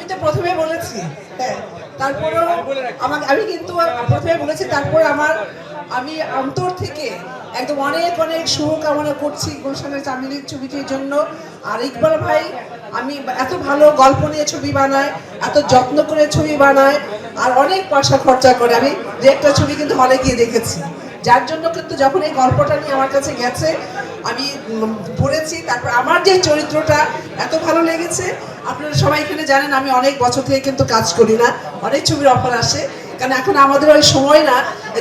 আমি তো প্রথমে বলেছি, হ্যাঁ, তারপরেও আমি কিন্তু প্রথমে বলেছি, তারপর আমি অন্তর থেকে একদম অনেক অনেক শুভকামনা করছি গুলশানের চামেলির ছবিটির জন্য। আর ইকবাল ভাই, আমি এত ভালো গল্প নিয়ে ছবি বানায়, এত যত্ন করে ছবি বানায়, আর অনেক পয়সা খরচা করে। আমি যে একটা ছবি কিন্তু হলে গিয়ে দেখেছি, যার জন্য কিন্তু যখন এই গল্পটা নিয়ে আমার কাছে গেছে আমি পড়েছি, তারপর আমার যে চরিত্রটা এত ভালো লেগেছে। আপনারা সবাই এখানে জানেন আমি অনেক বছর থেকে কিন্তু কাজ করি না, অনেক ছবির অফার আসে, কারণ এখন আমাদের ওই সময় না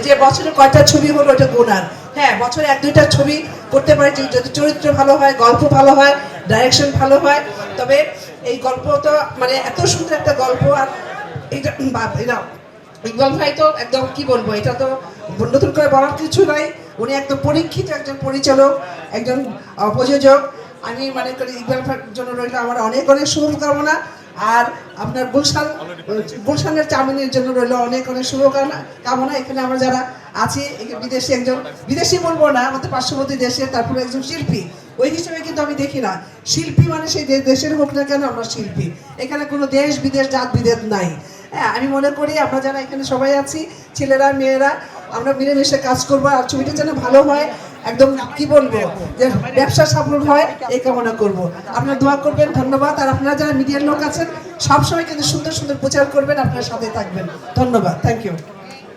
যে বছরে কয়টা ছবি হলো ওটা গোনার। হ্যাঁ, বছরে 1-2টা ছবি করতে পারি যদি চরিত্র ভালো হয়, গল্প ভালো হয়, ডাইরেকশন ভালো হয়। তবে এই গল্প তো মানে এত সুন্দর একটা গল্প, আর এটা ইকবাল ভাই তো একদম কি বলবো, এটা তো নতুন করে বলার কিছু নাই। উনি একদম পরীক্ষিত একজন পরিচালক, একজন প্রযোজক। আমি মনে করি ইকবাল ভাইয়ের জন্য রইল আমার অনেক অনেক শুভকামনা। আর আপনার গুলশানের চামেলির জন্য রইল অনেক অনেক শুভকামনা। এখানে আমরা যারা আছি, বিদেশি একজন, বিদেশি বলবো না, আমাদের পার্শ্ববর্তী দেশের, তারপরে একজন শিল্পী, ওই হিসেবে কিন্তু আমি দেখি না শিল্পী মানে সেই দেশের হোক না কেন, আমরা শিল্পী। এখানে কোনো দেশ বিদেশ জাত বিভেদ নাই। হ্যাঁ, আমি মনে করি আমরা যারা এখানে সবাই আছি, ছেলেরা মেয়েরা, আমরা মিলেমিশে কাজ করবো, আর ছবিটা যেন ভালো হয়, একদম কি বলবো, যে ব্যবসা সফল হয় এই কামনা করবো। আপনারা দোয়া করবেন, ধন্যবাদ। আর আপনারা যারা মিডিয়ার লোক আছেন সবসময় কিন্তু সুন্দর সুন্দর প্রচার করবেন, আপনার সাথে থাকবেন। ধন্যবাদ, থ্যাংক ইউ।